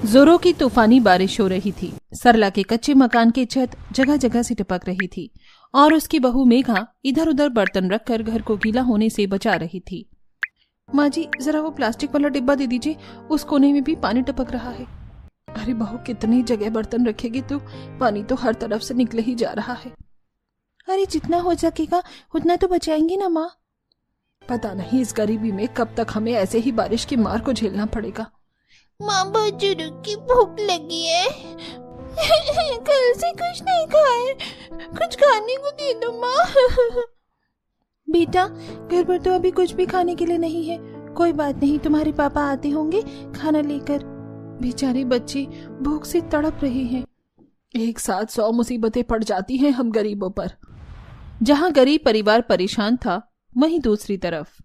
जोरों की तूफानी बारिश हो रही थी। सरला के कच्चे मकान की छत जगह जगह से टपक रही थी और उसकी बहू मेघा इधर उधर बर्तन रखकर घर को गीला होने से बचा रही थी। माँ जी, जरा वो प्लास्टिक वाला डिब्बा दे दीजिए, उस कोने में भी पानी टपक रहा है। अरे बहू, कितनी जगह बर्तन रखेगी तू, पानी तो हर तरफ से निकले ही जा रहा है। अरे जितना हो सकेगा उतना तो बचाएंगी ना माँ। पता नहीं इस गरीबी में कब तक हमें ऐसे ही बारिश की मार को झेलना पड़ेगा। माँ, बहुत जोरों की भूख लगी है। कल से कुछ नहीं खाए, कुछ खाने को दे दो माँ। बेटा, घर पर तो अभी कुछ भी खाने के लिए नहीं है। कोई बात नहीं, तुम्हारे पापा आते होंगे खाना लेकर। बेचारे बच्चे भूख से तड़प रहे हैं। एक साथ 100 मुसीबतें पड़ जाती हैं हम गरीबों पर। जहाँ गरीब परिवार परेशान था, वहीं दूसरी तरफ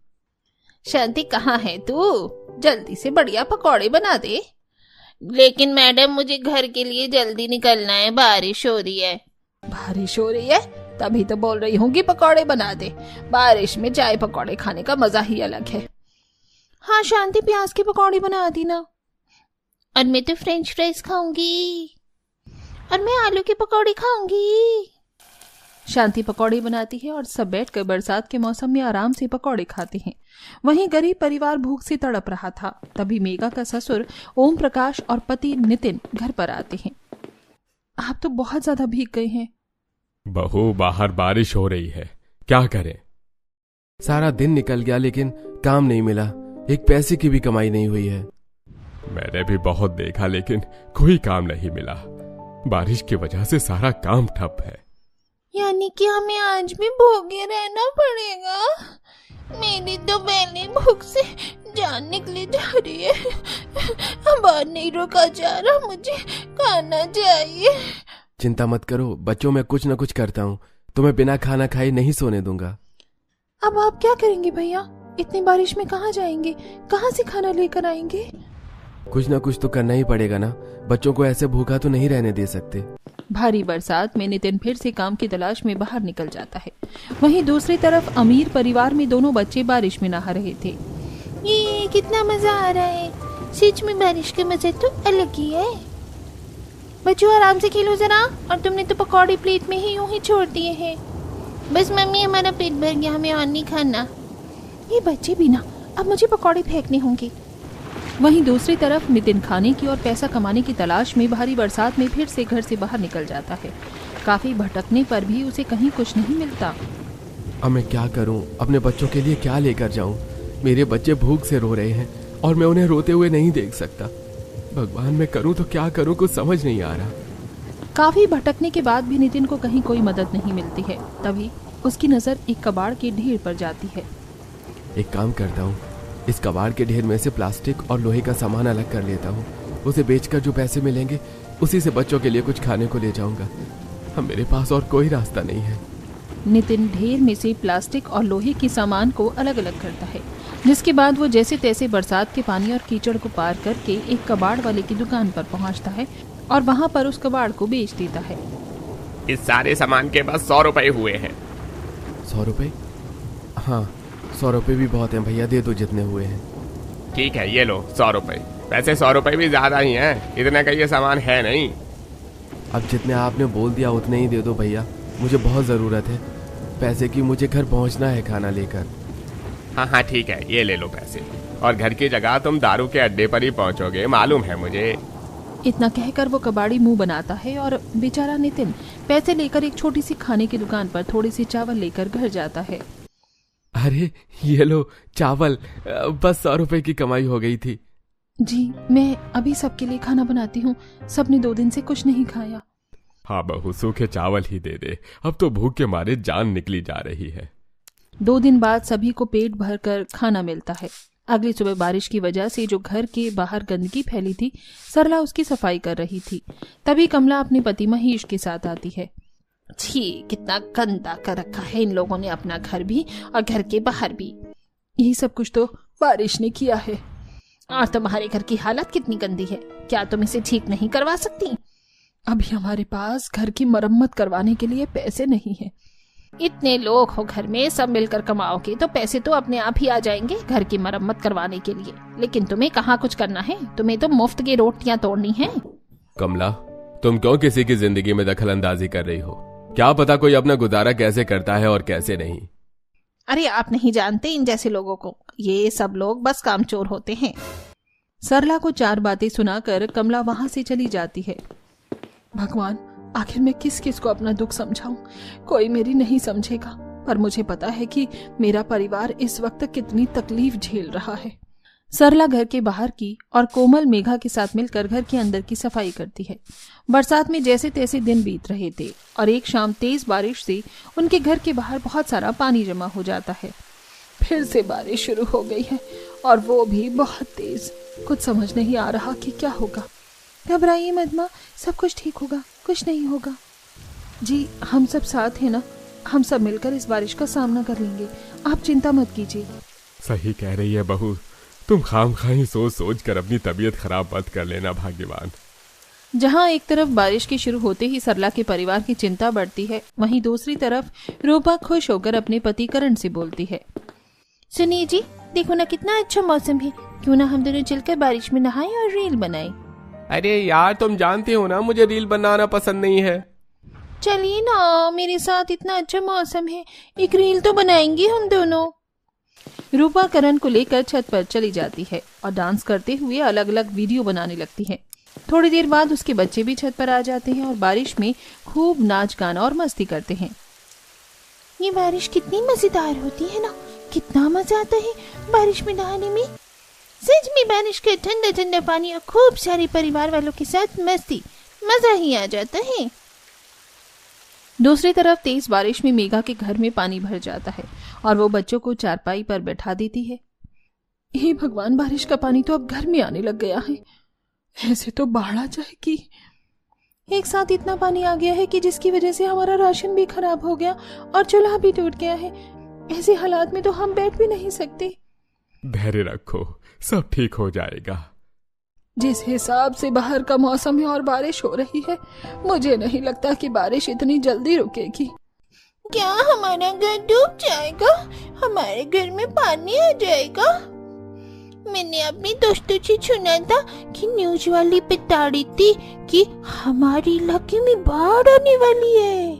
शांति, कहाँ है तू? जल्दी से बढ़िया पकौड़े बना दे। लेकिन मैडम, मुझे घर के लिए जल्दी निकलना है, बारिश हो रही है। बारिश हो रही है तभी तो बोल रही हूँ कि पकौड़े बना दे। बारिश में चाय पकौड़े खाने का मजा ही अलग है। हाँ शांति, प्याज के पकौड़े बना दी ना। और मैं तो फ्रेंच फ्राइज खाऊंगी। और मैं आलू के पकौड़े खाऊंगी। शांति पकौड़े बनाती है और सब बैठकर बरसात के मौसम में आराम से पकौड़े खाते हैं। वहीं गरीब परिवार भूख से तड़प रहा था। तभी मेघा का ससुर ओम प्रकाश और पति नितिन घर पर आते हैं। आप तो बहुत ज्यादा भीग गए हैं। बहू, बाहर बारिश हो रही है, क्या करें? सारा दिन निकल गया लेकिन काम नहीं मिला, एक पैसे की भी कमाई नहीं हुई है। मैंने भी बहुत देखा लेकिन कोई काम नहीं मिला। बारिश की वजह से सारा काम ठप है। यानी कि हमें आज भी भूखे रहना पड़ेगा। मेरी तो पहले भूख से जान निकली जा रही है। अब और नहीं रुका जा रहा, मुझे खाना चाहिए। चिंता मत करो बच्चों, मैं कुछ न कुछ करता हूँ। तुम्हें बिना खाना खाए नहीं सोने दूंगा। अब आप क्या करेंगे भैया? इतनी बारिश में कहाँ जाएंगे? कहाँ से खाना लेकर आएंगे? कुछ न कुछ तो करना ही पड़ेगा ना, बच्चों को ऐसे भूखा तो नहीं रहने दे सकते। भारी बरसात में नितिन फिर से काम की तलाश में बाहर निकल जाता है। वहीं दूसरी तरफ अमीर परिवार में दोनों बच्चे बारिश में नहा रहे थे। ये कितना मजा आ रहा है, सच में बारिश का मजा तो अलग ही है। बच्चों आराम से खेलो जरा। और तुमने तो पकौड़े प्लेट में ही यूं ही छोड़ दिए हैं। बस मम्मी, हमारा पेट भर गया, हमें और नहीं खाना। ये बच्चे भी ना, अब मुझे पकौड़े फेंकने होंगे। वहीं दूसरी तरफ नितिन खाने की और पैसा कमाने की तलाश में भारी बरसात में फिर से घर से बाहर निकल जाता है। काफी भटकने पर भी उसे कहीं कुछ नहीं मिलता। अब मैं क्या करूं? अपने बच्चों के लिए क्या लेकर जाऊं? मेरे बच्चे भूख से रो रहे हैं और मैं उन्हें रोते हुए नहीं देख सकता। भगवान, मैं करूं तो क्या करूं, कुछ समझ नहीं आ रहा। काफी भटकने के बाद भी नितिन को कहीं कोई मदद नहीं मिलती है। तभी उसकी नजर एक कबाड़ के ढेर पर जाती है। एक काम करता हूँ, इस कबाड़ के ढेर में से प्लास्टिक और लोहे का सामान अलग कर लेता हूँ। उसे बेचकर जो पैसे मिलेंगे उसी से बच्चों के लिए कुछ खाने को ले जाऊंगा। अब मेरे पास और कोई रास्ता नहीं है। नितिन ढेर में से प्लास्टिक और लोहे के सामान को अलग अलग करता है, जिसके बाद वो जैसे तैसे बरसात के पानी और कीचड़ को पार करके एक कबाड़ वाले की दुकान पर पहुंचता है और वहां पर उस कबाड़ को बेच देता है। इस सारे सामान के बस 100 रुपए हुए हैं। 100 रुपए? हाँ, 100 रुपए भी बहुत हैं भैया, दे दो जितने हुए हैं। ठीक है, ये लो 100 रुपए। वैसे 100 रुपए भी ज्यादा ही हैं, इतने का ये सामान है नहीं। अब जितने आपने बोल दिया उतने ही दे दो भैया, मुझे बहुत ज़रूरत है पैसे की, मुझे घर पहुंचना है खाना लेकर। हाँ ठीक है, ये ले लो पैसे। और घर की जगह तुम दारू के अड्डे पर ही पहुंचोगे, मालूम है मुझे। इतना कहकर वो कबाड़ी मुंह बनाता है और बेचारा नितिन पैसे लेकर एक छोटी सी खाने की दुकान पर थोड़ी सी चावल लेकर घर जाता है। अरे ये लो चावल, बस 100 रुपए की कमाई हो गई थी। जी, मैं अभी सबके लिए खाना बनाती हूँ, सबने 2 दिन से कुछ नहीं खाया। हाँ बहू, सूखे चावल ही दे दे, अब तो भूख के मारे जान निकली जा रही है। 2 दिन बाद सभी को पेट भरकर खाना मिलता है। अगली सुबह बारिश की वजह से जो घर के बाहर गंदगी फैली थी, सरला उसकी सफाई कर रही थी। तभी कमला अपने पति महेश के साथ आती है। छी, कितना गंदा कर रखा है इन लोगों ने अपना घर भी और घर के बाहर भी। यही सब कुछ तो बारिश ने किया है। और तुम्हारे घर की हालत कितनी गंदी है, क्या तुम इसे ठीक नहीं करवा सकती? अभी हमारे पास घर की मरम्मत करवाने के लिए पैसे नहीं है। इतने लोग हो घर में, सब मिलकर कमाओगे तो पैसे तो अपने आप ही आ जाएंगे घर की मरम्मत करवाने के लिए। लेकिन तुम्हें कहाँ कुछ करना है, तुम्हें तो मुफ्त की रोटियां तोड़नी है। कमला, तुम क्यों किसी की जिंदगी में दखल अंदाजी कर रही हो? क्या पता कोई अपना गुजारा कैसे करता है और कैसे नहीं। अरे आप नहीं जानते इन जैसे लोगों को, ये सब लोग बस कामचोर होते हैं। सरला को 4 बातें सुनाकर कमला वहां से चली जाती है। भगवान, आखिर मैं किस किस को अपना दुख समझाऊं? कोई मेरी नहीं समझेगा, पर मुझे पता है कि मेरा परिवार इस वक्त कितनी तकलीफ झेल रहा है। सरला घर के बाहर की और कोमल मेघा के साथ मिलकर घर के अंदर की सफाई करती है। बरसात में जैसे तैसे दिन बीत रहे थे और एक शाम तेज बारिश से उनके घर के बाहर बहुत सारा पानी जमा हो जाता है। फिर से बारिश शुरू हो गई है और वो भी बहुत तेज। कुछ समझ नहीं आ रहा कि क्या होगा। घबराइए मत माँ, सब कुछ ठीक होगा, कुछ नहीं होगा। जी, हम सब साथ हैं ना, हम सब मिलकर इस बारिश का सामना कर लेंगे, आप चिंता मत कीजिए। सही कह रही है बहू, तुम खामखाही सोच सोच कर अपनी तबीयत खराब मत कर लेना भाग्यवान। जहाँ एक तरफ बारिश के शुरू होते ही सरला के परिवार की चिंता बढ़ती है, वहीं दूसरी तरफ रूपा खुश होकर अपने पति करण से बोलती है। सुनिए जी, देखो ना कितना अच्छा मौसम है, क्यों ना हम दोनों चलकर बारिश में नहाएं और रील बनाएं। अरे यार, तुम जानती हो ना मुझे रील बनाना पसंद नहीं है। चलिए ना मेरे साथ, इतना अच्छा मौसम है, एक रील तो बनाएंगे हम दोनों। रूपा करण को लेकर छत पर चली जाती है और डांस करते हुए अलग अलग वीडियो बनाने लगती है। थोड़ी देर बाद उसके बच्चे भी छत पर आ जाते हैं और बारिश में खूब नाच गाना और मस्ती करते हैं। ये बारिश कितनी मजेदार होती है ना, कितना मजा आता है बारिश में नहाने में। सच में बारिश का ठंडा ठंडा पानी और खूब सारे परिवार वालों के साथ मस्ती, मजा ही आ जाता है। दूसरी तरफ तेज बारिश में मेघा के घर में पानी भर जाता है और वो बच्चों को चारपाई पर बैठा देती है। हे भगवान, बारिश का पानी तो अब घर में आने लग गया है, ऐसे तो बाढ़ आ जाएगी। एक साथ इतना पानी आ गया है कि जिसकी वजह से हमारा राशन भी खराब हो गया और चूल्हा भी टूट गया है। ऐसे हालात में तो हम बैठ भी नहीं सकते। धैर्य रखो, सब ठीक हो जाएगा। जिस हिसाब से बाहर का मौसम है और बारिश हो रही है, मुझे नहीं लगता कि बारिश इतनी जल्दी रुकेगी। क्या हमारा घर डूब जाएगा? हमारे घर में पानी आ जाएगा? मैंने अपने दोस्तों से सुना था कि न्यूज वाली बता रही थी कि हमारे इलाके में बाढ़ आने वाली है।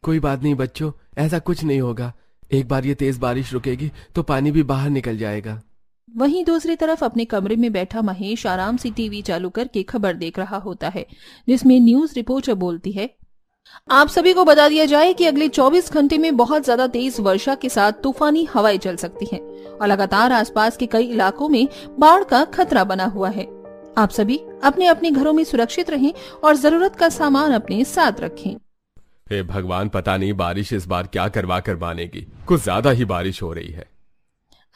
कोई बात नहीं बच्चों, ऐसा कुछ नहीं होगा। एक बार ये तेज बारिश रुकेगी तो पानी भी बाहर निकल जाएगा। वहीं दूसरी तरफ अपने कमरे में बैठा महेश आराम से टीवी चालू करके खबर देख रहा होता है, जिसमें न्यूज रिपोर्टर बोलती है, आप सभी को बता दिया जाए कि अगले 24 घंटे में बहुत ज्यादा तेज वर्षा के साथ तूफानी हवाएं चल सकती हैं और लगातार आसपास के कई इलाकों में बाढ़ का खतरा बना हुआ है। आप सभी अपने अपने घरों में सुरक्षित रहें और जरूरत का सामान अपने साथ रखें। हे भगवान, पता नहीं बारिश इस बार क्या करवा कर मानेगी, कुछ ज्यादा ही बारिश हो रही है।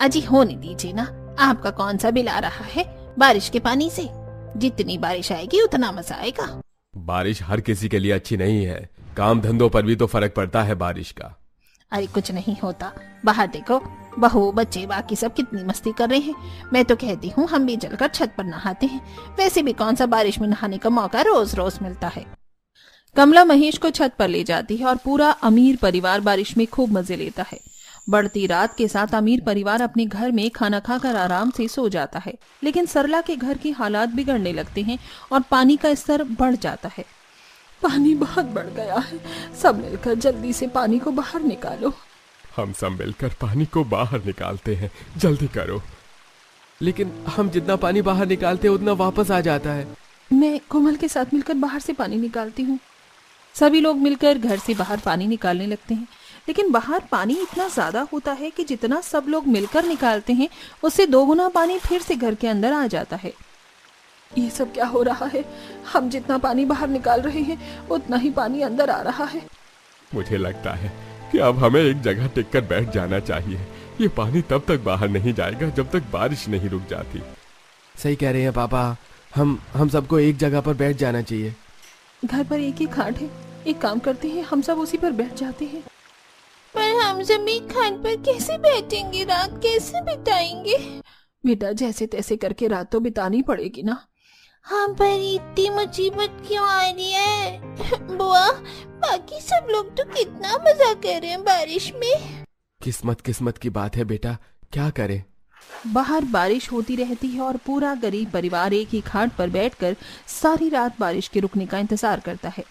अजी होने दीजिए ना, आपका कौन सा बिल आ रहा है बारिश के पानी से? जितनी बारिश आएगी उतना मजा आएगा। बारिश हर किसी के लिए अच्छी नहीं है, काम धंधों पर भी तो फर्क पड़ता है बारिश का। अरे कुछ नहीं होता, बाहर देखो, बहू बच्चे बाकी सब कितनी मस्ती कर रहे हैं। मैं तो कहती हूँ हम भी चलकर छत पर नहाते हैं, वैसे भी कौन सा बारिश में नहाने का मौका रोज रोज मिलता है। कमला महेश को छत पर ले जाती है और पूरा अमीर परिवार बारिश में खूब मजे लेता है। बढ़ती रात के साथ अमीर परिवार अपने घर में खाना खाकर आराम से सो जाता है, लेकिन सरला के घर की हालात बिगड़ने लगते हैं और पानी का स्तर बढ़ जाता है। पानी बहुत बढ़ गया है, सब मिलकर जल्दी से पानी को बाहर निकालो। हम सब मिलकर पानी को बाहर निकालते हैं, जल्दी करो। लेकिन हम जितना पानी बाहर निकालते हैं उतना वापस आ जाता है। मैं कोमल के साथ मिलकर बाहर से पानी निकालती हूँ। सभी लोग मिलकर घर से बाहर पानी निकालने लगते हैं, लेकिन बाहर पानी इतना ज्यादा होता है कि जितना सब लोग मिलकर निकालते हैं उससे 2 गुना पानी फिर से घर के अंदर आ जाता है। ये सब क्या हो रहा है? हम जितना पानी बाहर निकाल रहे हैं उतना ही पानी अंदर आ रहा है। मुझे लगता है कि अब हमें एक जगह टिककर बैठ जाना चाहिए। ये पानी तब तक बाहर नहीं जाएगा जब तक बारिश नहीं रुक जाती। सही कह रहे हैं पापा, हम सबको एक जगह पर बैठ जाना चाहिए। घर पर एक ही खाट है, एक काम करते हैं, हम सब उसी पर बैठ जाते हैं। पर हम सब एक खाट पर कैसे बैठेंगे, रात कैसे बिताएंगे? बेटा, जैसे तैसे करके रात तो बितानी पड़ेगी ना। हम पर इतनी मुसीबत क्यों आ रही है? बुआ, बाकी सब लोग तो कितना मजा कर रहे हैं बारिश में। किस्मत की बात है बेटा, क्या करें। बाहर बारिश होती रहती है और पूरा गरीब परिवार एक ही खाट पर बैठकर सारी रात बारिश के रुकने का इंतजार करता है।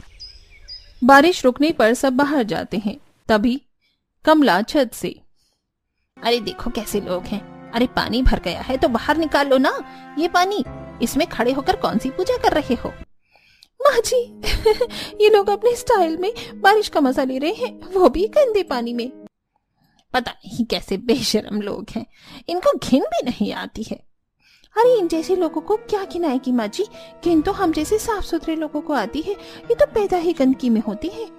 बारिश रुकने पर सब बाहर जाते हैं। तभी कमला छत से, अरे देखो कैसे लोग हैं, अरे पानी भर गया है तो बाहर निकाल लो ना ये पानी, इसमें खड़े होकर कौन सी पूजा कर रहे हो? माँ जी ये लोग अपने स्टाइल में बारिश का मजा ले रहे हैं, वो भी गंदे पानी में। पता नहीं कैसे बेशर्म लोग हैं, इनको घिन भी नहीं आती है। अरे इन जैसे लोगों को क्या घिन आएगी माँ जी, घिन तो हम जैसे साफ सुथरे लोगों को आती है, ये तो पैदा ही गंदगी में होती है।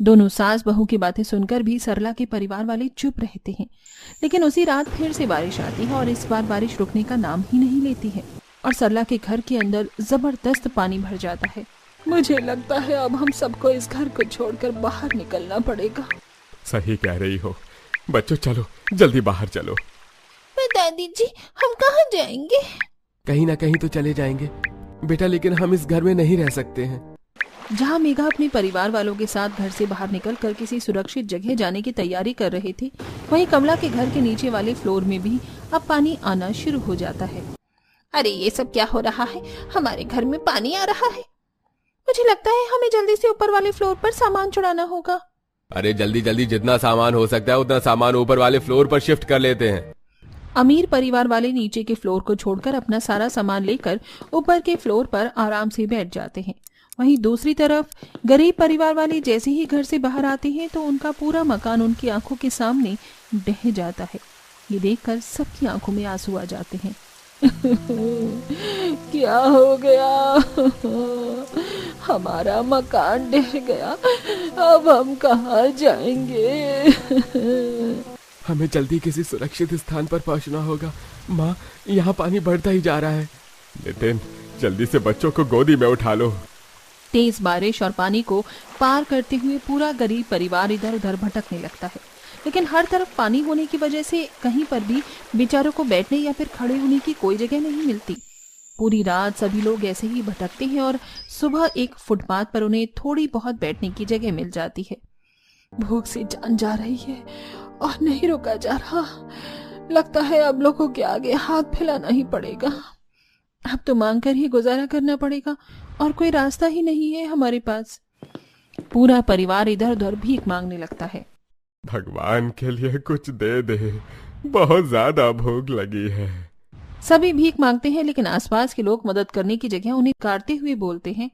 दोनों सास बहू की बातें सुनकर भी सरला के परिवार वाले चुप रहते हैं। लेकिन उसी रात फिर से बारिश आती है और इस बार बारिश रुकने का नाम ही नहीं लेती है और सरला के घर के अंदर जबरदस्त पानी भर जाता है। मुझे लगता है अब हम सबको इस घर को छोड़कर बाहर निकलना पड़ेगा। सही कह रही हो, बच्चों चलो जल्दी बाहर चलो। पर दादी जी हम कहाँ जाएंगे? कहीं ना कहीं तो चले जाएंगे बेटा, लेकिन हम इस घर में नहीं रह सकते हैं। जहाँ मेघा अपने परिवार वालों के साथ घर से बाहर निकलकर किसी सुरक्षित जगह जाने की तैयारी कर रहे थे, वहीं कमला के घर के नीचे वाले फ्लोर में भी अब पानी आना शुरू हो जाता है। अरे ये सब क्या हो रहा है, हमारे घर में पानी आ रहा है। मुझे लगता है हमें जल्दी से ऊपर वाले फ्लोर पर सामान चढ़ाना होगा। अरे जल्दी जल्दी जितना सामान हो सकता है उतना सामान ऊपर वाले फ्लोर पर शिफ्ट कर लेते हैं। अमीर परिवार वाले नीचे के फ्लोर को छोड़कर अपना सारा सामान लेकर ऊपर के फ्लोर पर आराम से बैठ जाते हैं। वहीं दूसरी तरफ गरीब परिवार वाले जैसे ही घर से बाहर आते हैं तो उनका पूरा मकान उनकी आंखों के सामने ढह जाता है। ये देखकर सबकी आंखों में आंसू आ जाते हैं। क्या हो गया? हमारा मकान ढह गया, अब हम कहाँ जाएंगे? हमें जल्दी किसी सुरक्षित स्थान पर पहुंचना होगा। माँ, यहाँ पानी बढ़ता ही जा रहा है। नितिन, जल्दी से बच्चों को गोदी में उठा लो। तेज बारिश और पानी को पार करते हुए पूरा गरीब परिवार इधर उधर भटकने लगता है, लेकिन हर तरफ पानी होने की वजह से कहीं पर भी बेचारों को बैठने या फिर खड़े होने की कोई जगह नहीं मिलती। पूरी रात सभी लोग ऐसे ही भटकते हैं और सुबह एक फुटपाथ पर उन्हें थोड़ी बहुत बैठने की जगह मिल जाती है। भूख से जान जा रही है और नहीं रुका जा रहा। लगता है अब लोगों के आगे हाथ फैलाना ही पड़ेगा। अब तो मांग कर ही गुजारा करना पड़ेगा और कोई रास्ता ही नहीं है हमारे पास। पूरा परिवार इधर उधर भीख मांगने लगता है। भगवान के लिए कुछ दे दे, बहुत ज्यादा भूख लगी है। सभी भीख मांगते हैं, लेकिन आसपास के लोग मदद करने की जगह उन्हें काटते हुए बोलते हैं,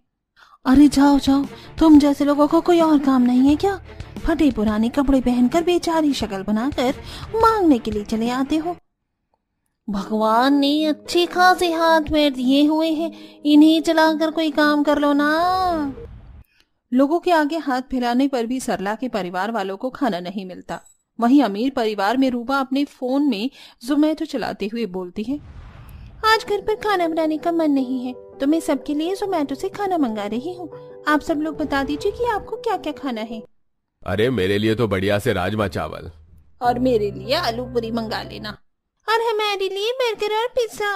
अरे जाओ जाओ, तुम जैसे लोगों को कोई और काम नहीं है क्या? फटे पुराने कपड़े पहनकर बेचारी शक्ल बनाकर मांगने के लिए चले आते हो। भगवान ने अच्छे खासे हाथ में दिए हुए हैं, इन्हें चलाकर कोई काम कर लो ना। लोगों के आगे हाथ फैलाने पर भी सरला के परिवार वालों को खाना नहीं मिलता। वहीं अमीर परिवार में रूपा अपने फोन में ज़ोमैटो चलाते हुए बोलती है, आज घर पर खाना बनाने का मन नहीं है तो मैं सबके लिए ज़ोमैटो से खाना मंगा रही हूँ। आप सब लोग बता दीजिए कि आपको क्या क्या खाना है। अरे मेरे लिए तो बढ़िया से राजमा चावल, और मेरे लिए आलू पूरी मंगा लेना, और हमारे लिए बर्गर और पिज्जा।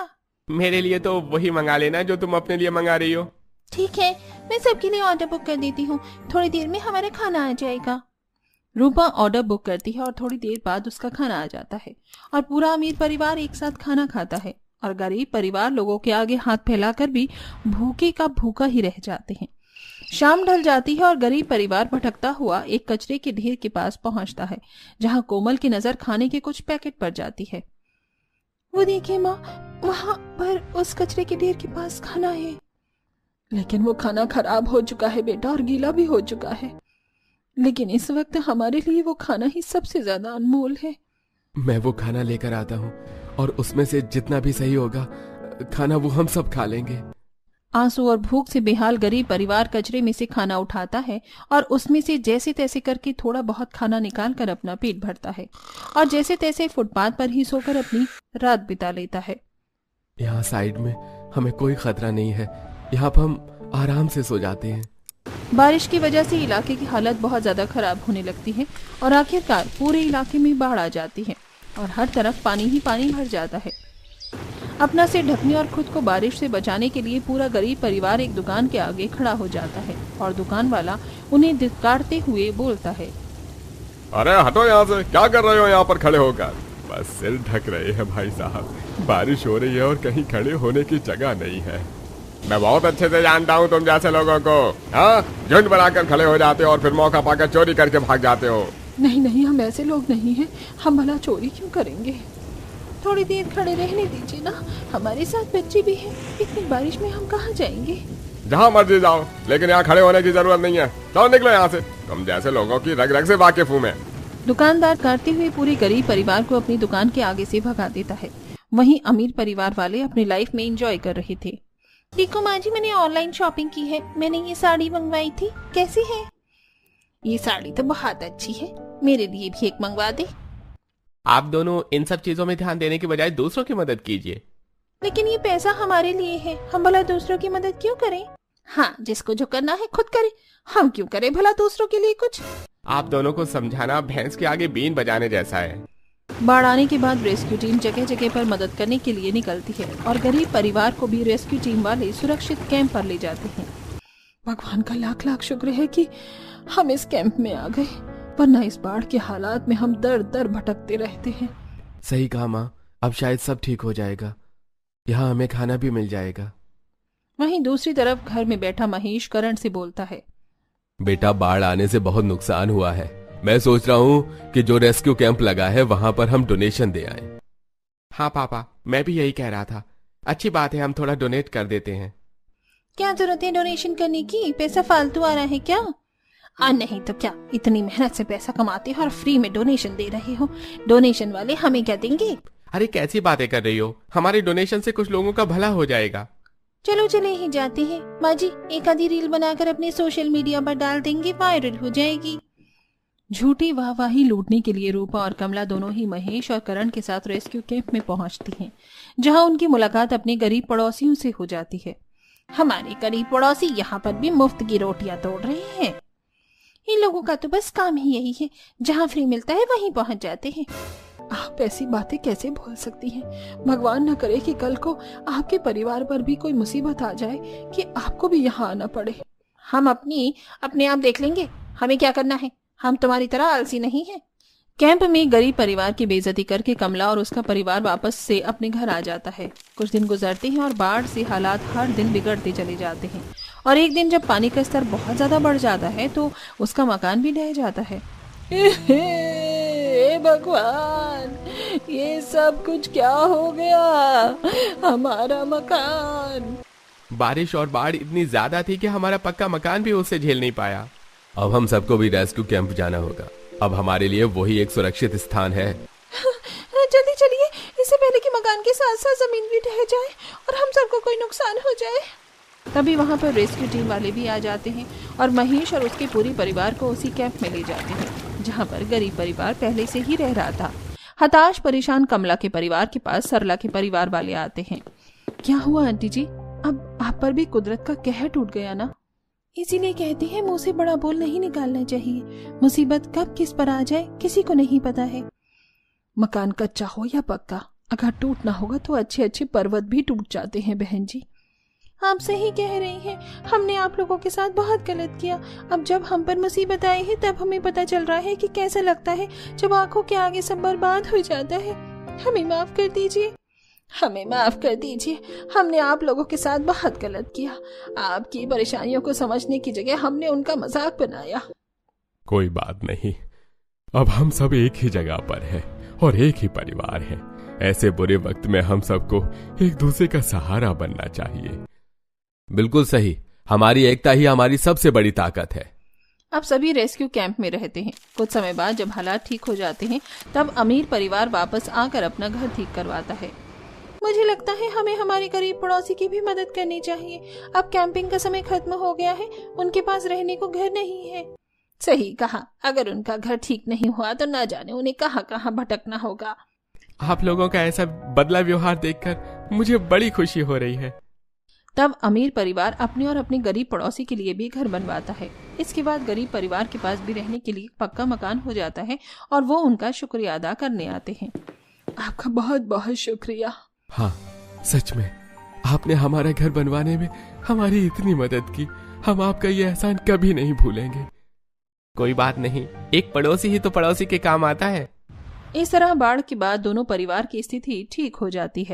मेरे लिए तो वही मंगा लेना जो तुम अपने लिए मंगा रही हो। ठीक है, मैं सबके लिए ऑर्डर बुक कर देती हूँ, थोड़ी देर में हमारा खाना आ जाएगा। रूपा ऑर्डर बुक करती है और थोड़ी देर बाद उसका खाना आ जाता है और पूरा अमीर परिवार एक साथ खाना खाता है और गरीब परिवार लोगों के आगे हाथ फैलाकर भी भूखे का भूखा ही रह जाते हैं। शाम ढल जाती है और गरीब परिवार भटकता हुआ एक कचरे के ढेर के पास पहुंचता है, जहां कोमल की नजर खाने के कुछ पैकेट पड़ जाती है। वो देखिए माँ, वहां पर उस कचरे के ढेर के पास खाना है। लेकिन वो खाना खराब हो चुका है बेटा, और गीला भी हो चुका है। लेकिन इस वक्त हमारे लिए वो खाना ही सबसे ज्यादा अनमोल है। मैं वो खाना लेकर आता हूँ और उसमें से जितना भी सही होगा खाना वो हम सब खा लेंगे। आंसू और भूख से बेहाल गरीब परिवार कचरे में से खाना उठाता है और उसमें से जैसे तैसे करके थोड़ा बहुत खाना निकाल कर अपना पेट भरता है और जैसे तैसे फुटपाथ पर ही सोकर अपनी रात बिता लेता है। यहाँ साइड में हमें कोई खतरा नहीं है, यहाँ पर हम आराम से सो जाते हैं। बारिश की वजह से इलाके की हालत बहुत ज्यादा खराब होने लगती है और आखिरकार पूरे इलाके में बाढ़ आ जाती है और हर तरफ पानी ही पानी भर जाता है। अपना सिर ढकने और खुद को बारिश से बचाने के लिए पूरा गरीब परिवार एक दुकान के आगे खड़ा हो जाता है और दुकान वाला उन्हें धिक्कारते हुए बोलता है, अरे हटो यहाँ से, क्या कर रहे हो यहाँ पर खड़े होकर? बस सिर ढक रहे हैं भाई साहब, बारिश हो रही है और कहीं खड़े होने की जगह नहीं है। मैं बहुत अच्छे से जानता हूँ तुम जैसे लोगों को, हाँ, झुंड बनाकर खड़े हो जाते हो और फिर मौका पाकर चोरी करके भाग जाते हो। नहीं नहीं, हम ऐसे लोग नहीं हैं, हम भला चोरी क्यों करेंगे? थोड़ी देर खड़े रहने दीजिए ना, हमारे साथ बच्चे भी हैं, इतनी बारिश में हम कहाँ जाएंगे? जहाँ मर्जी जाओ, लेकिन यहाँ खड़े होने की जरूरत नहीं है, चलो निकलो यहाँ से, तुम जैसे लोगों की रग रग से वाकिफ हूँ मैं। दुकानदार काटते हुए पूरे गरीब परिवार को अपनी दुकान के आगे से भगा देता है। वहीं अमीर परिवार वाले अपनी लाइफ में एंजॉय कर रहे थे। देखो माँ जी, मैंने ऑनलाइन शॉपिंग की है, मैंने ये साड़ी मंगवाई थी, कैसी है? ये साड़ी तो बहुत अच्छी है, मेरे लिए भी एक मंगवा दे। आप दोनों इन सब चीजों में ध्यान देने की बजाय दूसरों की मदद कीजिए। लेकिन ये पैसा हमारे लिए है, हम भला दूसरों की मदद क्यों करें? हाँ, जिसको जो करना है खुद करे, हम क्यों करें भला दूसरों के लिए कुछ? आप दोनों को समझाना भैंस के आगे बीन बजाने जैसा है। बाढ़ आने के बाद रेस्क्यू टीम जगह जगह पर मदद करने के लिए निकलती है और गरीब परिवार को भी रेस्क्यू टीम वाले सुरक्षित कैंप पर ले जाते हैं। भगवान का लाख लाख शुक्र है कि हम इस कैंप में आ गए, वरना इस बाढ़ के हालात में हम दर दर भटकते रहते हैं। सही कहा माँ, अब शायद सब ठीक हो जाएगा, यहाँ हमें खाना भी मिल जाएगा। वहीं दूसरी तरफ घर में बैठा महेश करण से बोलता है, बेटा, बाढ़ आने से बहुत नुकसान हुआ है, मैं सोच रहा हूँ कि जो रेस्क्यू कैंप लगा है वहां पर हम डोनेशन दे आए। हाँ पापा, मैं भी यही कह रहा था, अच्छी बात है, हम थोड़ा डोनेट कर देते हैं। क्या जरूरत है डोनेशन करने की? पैसा फालतू आ रहा है क्या? नहीं तो क्या, इतनी मेहनत से पैसा कमाते हो और फ्री में डोनेशन दे रहे हो, डोनेशन वाले हमें क्या देंगे? अरे कैसी बातें कर रही हो, हमारे डोनेशन से कुछ लोगों का भला हो जाएगा। चलो चले ही जाते हैं माँ जी, एक आधी रील बनाकर अपने सोशल मीडिया पर डाल देंगे, वायरल हो जाएगी। झूठी वाहवाही लूटने के लिए रूपा और कमला दोनों ही महेश और करण के साथ रेस्क्यू कैंप में पहुंचती हैं, जहां उनकी मुलाकात अपने गरीब पड़ोसियों से हो जाती है। हमारे गरीब पड़ोसी यहाँ पर भी मुफ्त की रोटियां तोड़ रहे हैं। इन लोगों का तो बस काम ही यही है, जहाँ फ्री मिलता है वहीं पहुंच जाते हैं। आप ऐसी बातें कैसे बोल सकती हैं? भगवान न करे कि कल को आपके परिवार पर भी कोई मुसीबत आ जाए कि आपको भी यहाँ आना पड़े। हम अपने आप देख लेंगे, हमें क्या करना है, हम तुम्हारी तरह आलसी नहीं है। कैंप में गरीब परिवार की बेइज्जती करके कमला और उसका परिवार वापस से अपने घर आ जाता है। कुछ दिन गुजरते हैं और बाढ़ से हालात हर दिन बिगड़ते चले जाते हैं और एक दिन जब पानी का स्तर बहुत ज्यादा बढ़ जाता है तो उसका मकान भी ढह जाता है। हे भगवान, ये सब कुछ क्या हो गया? हमारा मकान। बारिश और बाढ़ इतनी ज्यादा थी कि हमारा पक्का मकान भी उससे झेल नहीं पाया। अब हम सबको भी रेस्क्यू कैंप जाना होगा, अब हमारे लिए वही एक सुरक्षित स्थान है। जल्दी चलिए, इससे पहले कि मकान के साथ साथ जमीन भी ढह जाए और हम सबको कोई नुकसान हो जाए। तभी वहां पर रेस्क्यू टीम वाले भी आ जाते हैं और महेश और उसके पूरे परिवार को उसी कैंप में ले जाते हैं जहां पर गरीब परिवार पहले से ही रह रहा था। हताश परेशान कमला के परिवार के पास सरला के परिवार वाले आते हैं। क्या हुआ आंटी जी, अब आप पर भी कुदरत का कहर टूट गया ना? इसीलिए कहते हैं मुंह से बड़ा बोल नहीं निकालना चाहिए, मुसीबत कब किस पर आ जाए किसी को नहीं पता है। मकान कच्चा हो या पक्का, अगर टूटना होगा तो अच्छे अच्छे पर्वत भी टूट जाते हैं बहन जी। आप सही कह रही हैं, हमने आप लोगों के साथ बहुत गलत किया। अब जब हम पर मुसीबत आई है तब हमें पता चल रहा है कि कैसा लगता है जब आंखों के आगे सब बर्बाद हो जाता है। हमें माफ कर दीजिए, हमें माफ कर दीजिए, हमने आप लोगों के साथ बहुत गलत किया। आपकी परेशानियों को समझने की जगह हमने उनका मजाक बनाया। कोई बात नहीं, अब हम सब एक ही जगह पर हैं और एक ही परिवार है। ऐसे बुरे वक्त में हम सबको एक दूसरे का सहारा बनना चाहिए। बिल्कुल सही, हमारी एकता ही हमारी सबसे बड़ी ताकत है। अब सभी रेस्क्यू कैंप में रहते हैं। कुछ समय बाद जब हालात ठीक हो जाते हैं तब अमीर परिवार वापस आकर अपना घर ठीक करवाता है। मुझे लगता है हमें हमारे गरीब पड़ोसी की भी मदद करनी चाहिए। अब कैंपिंग का समय खत्म हो गया है, उनके पास रहने को घर नहीं है। सही कहा, अगर उनका घर ठीक नहीं हुआ तो ना जाने उन्हें कहाँ कहाँ भटकना होगा। आप लोगों का ऐसा बदला व्यवहार देखकर मुझे बड़ी खुशी हो रही है। तब अमीर परिवार अपने और अपने गरीब पड़ोसी के लिए भी घर बनवाता है। इसके बाद गरीब परिवार के पास भी रहने के लिए पक्का मकान हो जाता है और वो उनका शुक्रिया अदा करने आते हैं। आपका बहुत बहुत शुक्रिया। हाँ, सच में आपने हमारा घर बनवाने में हमारी इतनी मदद की, हम आपका ये एहसान कभी नहीं भूलेंगे। कोई बात नहीं, एक पड़ोसी ही तो पड़ोसी के काम आता है। इस तरह बाढ़ के बाद दोनों परिवार की स्थिति ठीक हो जाती है।